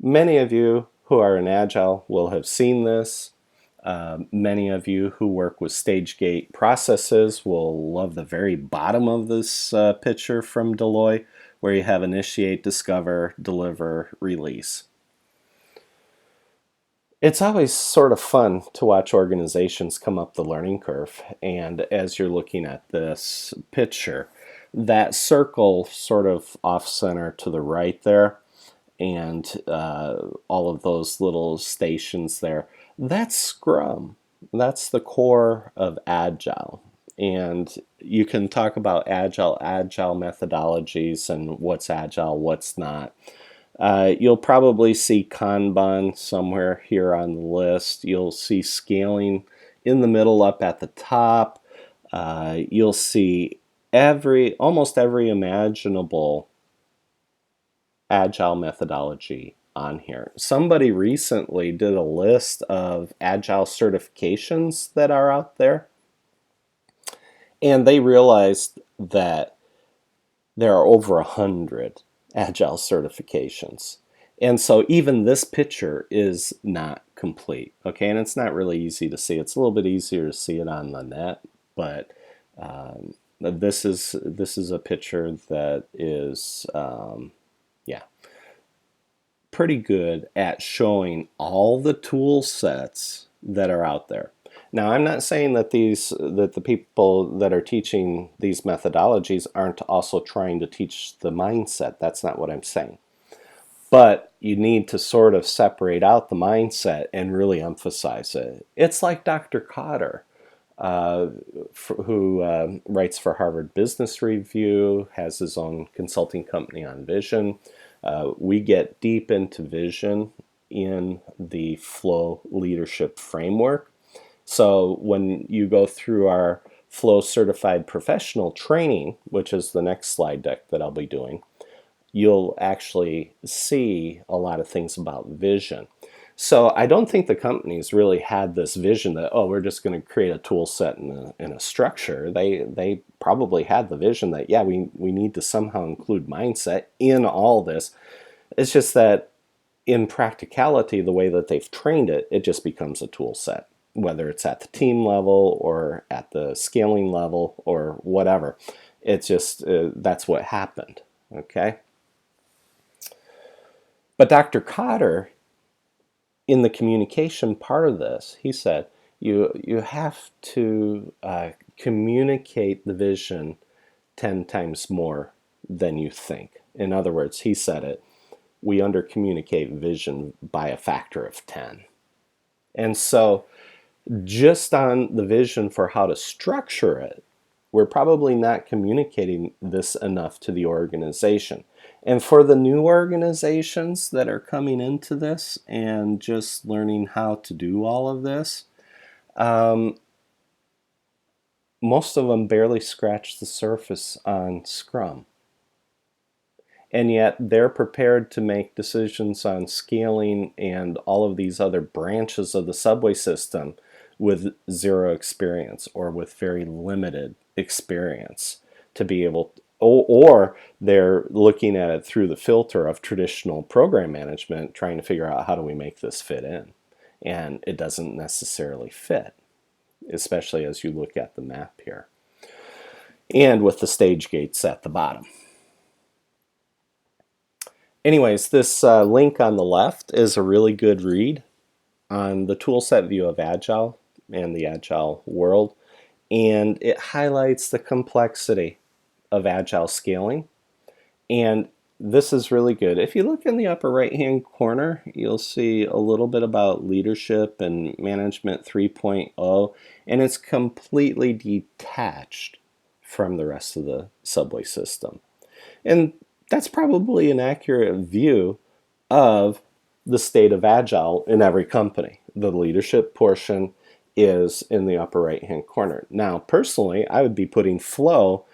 Many of you who are in Agile will have seen this. Many of you who work with stage gate processes will love the very bottom of this picture from Deloitte, where you have initiate, discover, deliver, release. It's always sort of fun to watch organizations come up the learning curve, and as you're looking at this picture, that circle sort of off center to the right there, and all of those little stations there, that's Scrum. That's the core of Agile. And you can talk about agile methodologies and what's Agile, what's not. You'll probably see Kanban somewhere here on the list. You'll see scaling in the middle up at the top. You'll see almost every imaginable Agile methodology on here. Somebody recently did a list of Agile certifications that are out there, and they realized that there are over 100 Agile certifications. And so even this picture is not complete, okay? And it's not really easy to see. It's a little bit easier to see it on the net, but this is a picture that is yeah, pretty good at showing all the tool sets that are out there. Now, I'm not saying that the people that are teaching these methodologies aren't also trying to teach the mindset. That's not what I'm saying. But you need to sort of separate out the mindset and really emphasize it. It's like Dr. Cotter, who writes for Harvard Business Review, has his own consulting company on vision. We get deep into vision in the Flow Leadership Framework. So when you go through our Flow Certified Professional training, which is the next slide deck that I'll be doing, you'll actually see a lot of things about vision. So I don't think the companies really had this vision that, oh, we're just going to create a tool set and a structure. They probably had the vision that, yeah, we need to somehow include mindset in all this. It's just that in practicality, the way that they've trained it, it just becomes a tool set, whether it's at the team level or at the scaling level or whatever. It's just that's what happened, okay? But Dr. Cotter, in the communication part of this, he said, you have to communicate the vision 10 times more than you think. In other words, he said it, we under-communicate vision by a factor of 10. And so just on the vision for how to structure it, we're probably not communicating this enough to the organization. And for the new organizations that are coming into this and just learning how to do all of this, most of them barely scratch the surface on Scrum. And yet they're prepared to make decisions on scaling and all of these other branches of the subway system with zero experience or with very limited experience to be able to, or they're looking at it through the filter of traditional program management, trying to figure out how do we make this fit in. And it doesn't necessarily fit, especially as you look at the map here. And with the stage gates at the bottom. Anyways, this link on the left is a really good read on the toolset view of Agile and the Agile world, and it highlights the complexity of Agile scaling. And this is really good. If you look in the upper right hand corner, you'll see a little bit about leadership and management 3.0, and it's completely detached from the rest of the subway system. And that's probably an accurate view of the state of Agile in every company. The leadership portion is in the upper right hand corner. Now, personally, I would be putting flow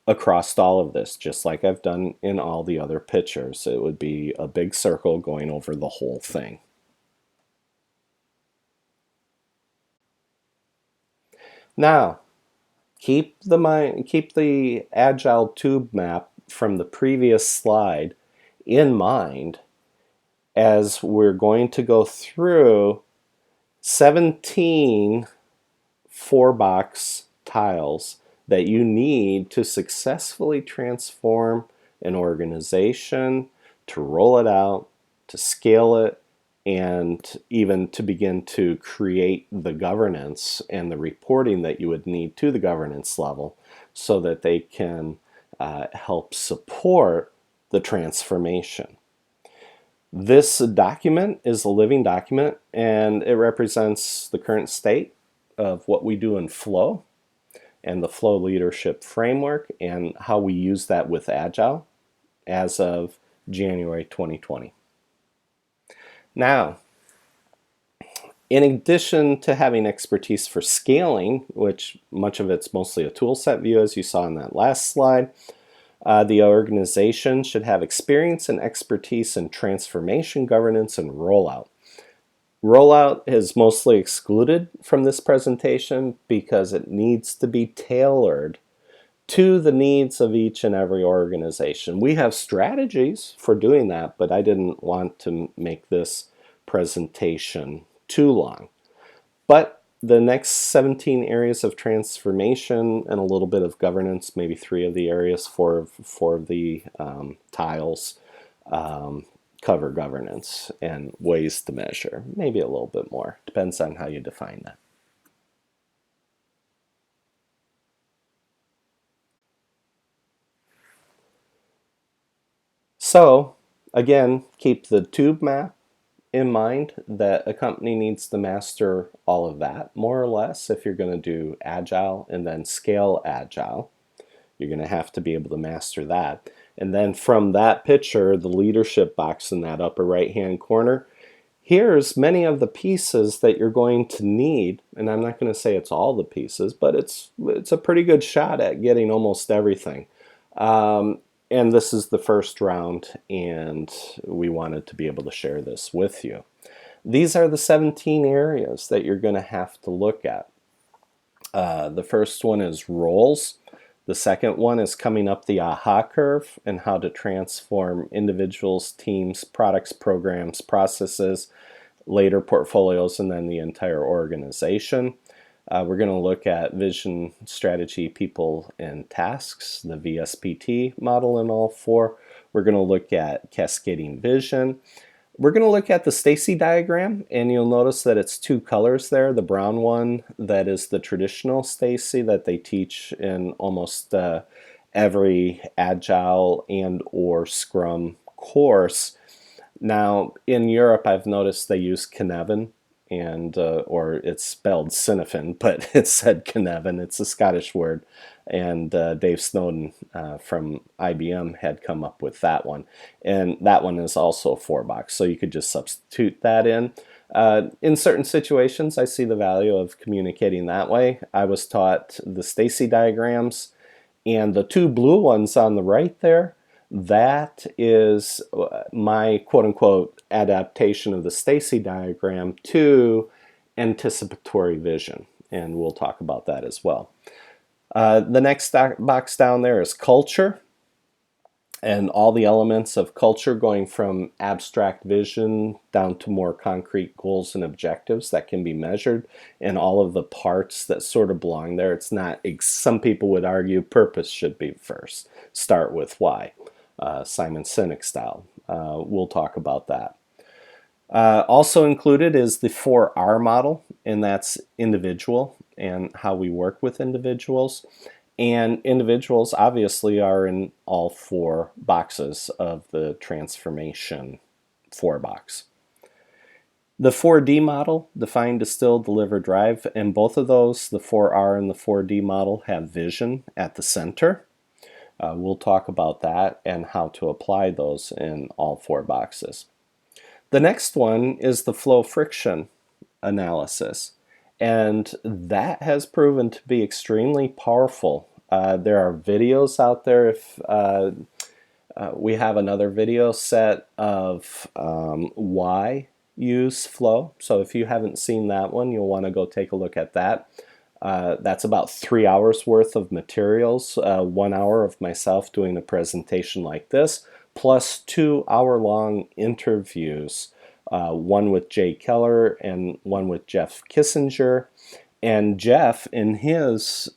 across all of this, just like I've done in all the other pictures. It would be a big circle going over the whole thing. Now, keep the Agile tube map from the previous slide in mind as we're going to go through 17 4-box tiles that you need to successfully transform an organization, to roll it out, to scale it, and even to begin to create the governance and the reporting that you would need to the governance level so that they can help support the transformation. This document is a living document, and it represents the current state of what we do in Flow and the Flow leadership framework and how we use that with Agile as of January 2020. Now, in addition to having expertise for scaling, which much of it's mostly a tool set view as you saw in that last slide, the organization should have experience and expertise in transformation, governance, and rollout. Rollout is mostly excluded from this presentation because it needs to be tailored to the needs of each and every organization. We have strategies for doing that, but I didn't want to make this presentation too long. But the next 17 areas of transformation and a little bit of governance, maybe 3 of the areas, 4 of the tiles, cover governance and ways to measure. Maybe a little bit more. Depends on how you define that. So, again, keep the tube map in mind that a company needs to master all of that, more or less, if you're going to do Agile and then scale Agile. You're going to have to be able to master that. And then from that picture, the leadership box in that upper right-hand corner, here's many of the pieces that you're going to need. And I'm not going to say it's all the pieces, but it's a pretty good shot at getting almost everything. And this is the first round, and we wanted to be able to share this with you. These are the 17 areas that you're going to have to look at. The first one is roles. The second one is coming up the AHA curve and how to transform individuals, teams, products, programs, processes, later portfolios, and then the entire organization. We're going to look at vision, strategy, people, and tasks, the VSPT model in all 4. We're going to look at cascading vision. We're going to look at the Stacy diagram, and you'll notice that it's 2 colors there. The brown one, that is the traditional Stacy that they teach in almost every Agile and or Scrum course. Now, in Europe, I've noticed they use Cynefin, and or it's spelled Cynefin, but it's said Cynefin. It's a Scottish word, and Dave Snowden from IBM had come up with that one, and that one is also a 4-box, so you could just substitute that in. In certain situations, I see the value of communicating that way. I was taught the Stacy diagrams, and the 2 blue ones on the right there, that is my quote-unquote adaptation of the Stacy diagram to anticipatory vision, and we'll talk about that as well. The next box down there is culture, and all the elements of culture going from abstract vision down to more concrete goals and objectives that can be measured, and all of the parts that sort of belong there. It's not, some people would argue purpose should be first. Start with why. Simon Sinek style. We'll talk about that. Also included is the 4R model, and that's individual and how we work with individuals. And individuals obviously are in all 4 boxes of the transformation 4-box. The 4D model, define, distill, deliver, drive, and both of those, the 4R and the 4D model, have vision at the center. We'll talk about that and how to apply those in all 4 boxes. The next one is the flow friction analysis, and that has proven to be extremely powerful. There are videos out there. If we have another video set of why use flow, so if you haven't seen that one, you'll want to go take a look at that. That's about 3 hours worth of materials, 1 hour of myself doing a presentation like this, plus 2 hour-long interviews, one with Jay Keller and one with Jeff Kissinger. And Jeff, in his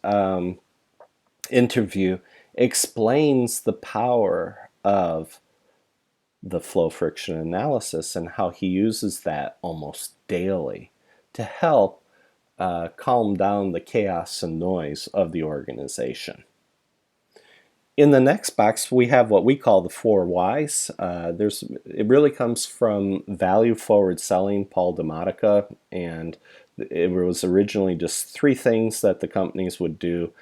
interview, explains the power of the flow friction analysis and how he uses that almost daily to help calm down the chaos and noise of the organization. In the next box, we have what we call the 4 whys. It really comes from Value Forward Selling, Paul DeModica, and it was originally just 3 things that the companies would do.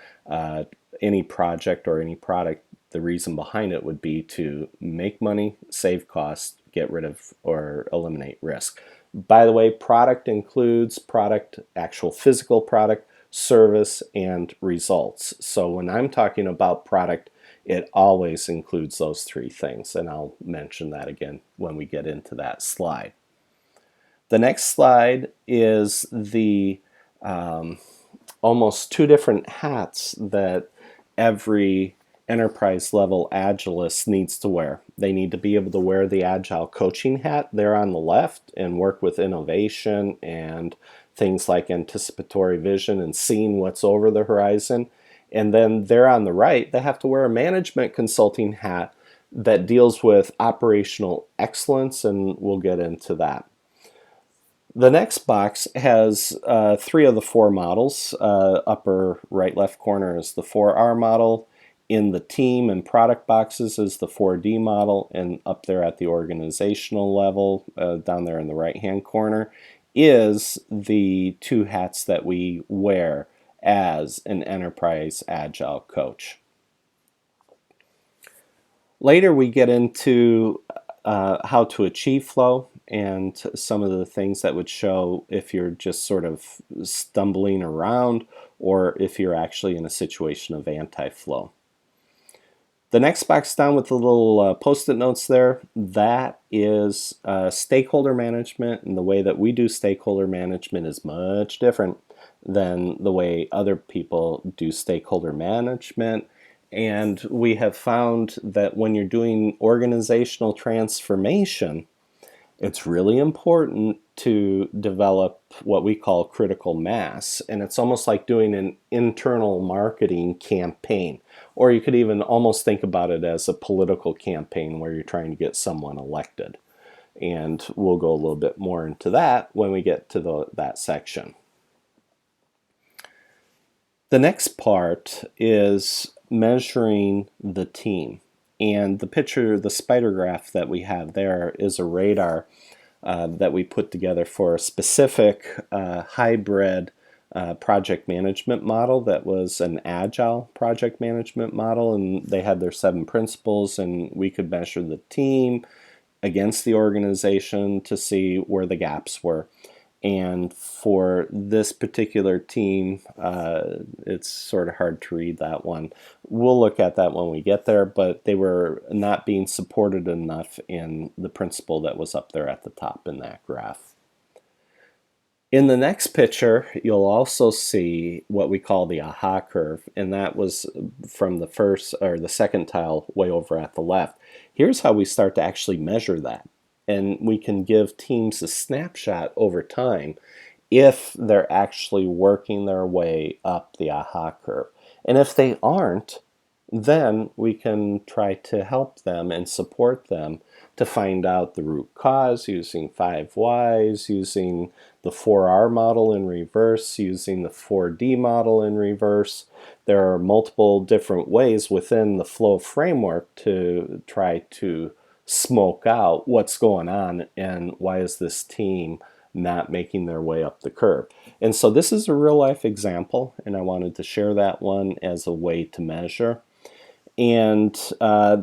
Any project or any product, the reason behind it would be to make money, save costs, get rid of or eliminate risk. By the way, product includes actual physical product, service, and results. So when I'm talking about product, it always includes those 3 things, and I'll mention that again when we get into that slide. The next slide is the almost 2 different hats that every enterprise level Agilist needs to wear. They need to be able to wear the Agile coaching hat there on the left and work with innovation and things like anticipatory vision and seeing what's over the horizon. And then there on the right, they have to wear a management consulting hat that deals with operational excellence, and we'll get into that. The next box has 3 of the 4 models. Upper right left corner is the 4R model. In the team and product boxes is the 4D model, and up there at the organizational level, down there in the right hand corner, is the 2 hats that we wear as an enterprise Agile coach. Later we get into how to achieve flow and some of the things that would show if you're just sort of stumbling around or if you're actually in a situation of anti-flow. The next box down with the little post-it notes there, that is stakeholder management, and the way that we do stakeholder management is much different than the way other people do stakeholder management. And we have found that when you're doing organizational transformation, it's really important to develop what we call critical mass. And it's almost like doing an internal marketing campaign. Or you could even almost think about it as a political campaign where you're trying to get someone elected. And we'll go a little bit more into that when we get to that section. The next part is measuring the team. And the picture, the spider graph that we have there is a radar that we put together for a specific hybrid project management model that was an agile project management model, and they had their 7 principles, and we could measure the team against the organization to see where the gaps were. And for this particular team, it's sort of hard to read that one. We'll look at that when we get there, but they were not being supported enough in the principle that was up there at the top in that graph. In the next picture, you'll also see what we call the AHA curve, and that was from the first or the second tile way over at the left. Here's how we start to actually measure that. And we can give teams a snapshot over time if they're actually working their way up the AHA curve. And if they aren't, then we can try to help them and support them to find out the root cause using 5 whys, using the 4R model in reverse, using the 4D model in reverse. There are multiple different ways within the flow framework to try to smoke out what's going on and why is this team not making their way up the curve. And so this is a real life example, and I wanted to share that one as a way to measure. And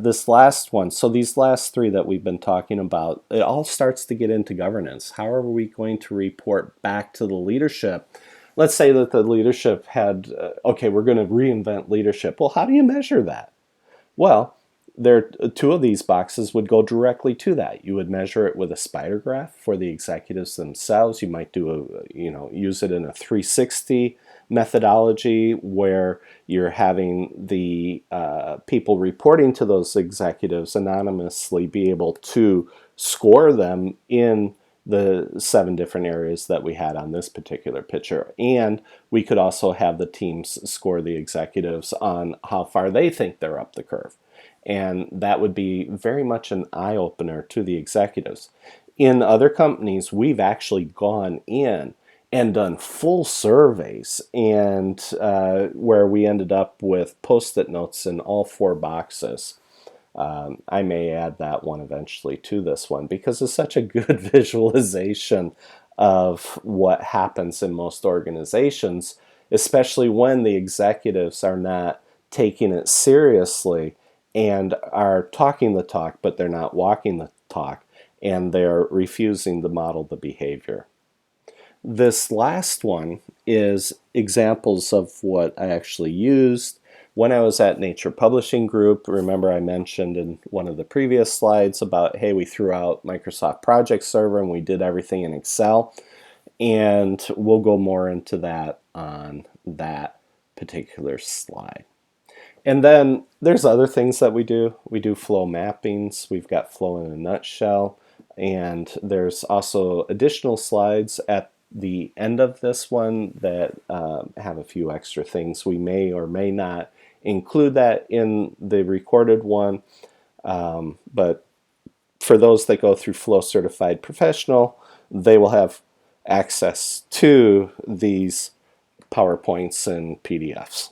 this last one, so these last 3 that we've been talking about, it all starts to get into governance. How are we going to report back to the leadership? Let's say that the leadership had, okay, we're going to reinvent leadership. Well, how do you measure that? Well, there, 2 of these boxes would go directly to that. You would measure it with a spider graph for the executives themselves. You might do use it in a 360 methodology where you're having the people reporting to those executives anonymously be able to score them in the 7 different areas that we had on this particular picture. And we could also have the teams score the executives on how far they think they're up the curve. And that would be very much an eye-opener to the executives. In other companies, we've actually gone in and done full surveys, and where we ended up with post-it notes in all 4 boxes. I may add that one eventually to this one because it's such a good visualization of what happens in most organizations, especially when the executives are not taking it seriously and are talking the talk, but they're not walking the talk, and they're refusing to model the behavior. This last one is examples of what I actually used when I was at Nature Publishing Group. Remember I mentioned in one of the previous slides about, hey, we threw out Microsoft Project Server and we did everything in Excel. And we'll go more into that on that particular slide. And then there's other things that we do. We do flow mappings. We've got flow in a nutshell. And there's also additional slides at the end of this one that have a few extra things. We may or may not include that in the recorded one. But for those that go through Flow Certified Professional, they will have access to these PowerPoints and PDFs.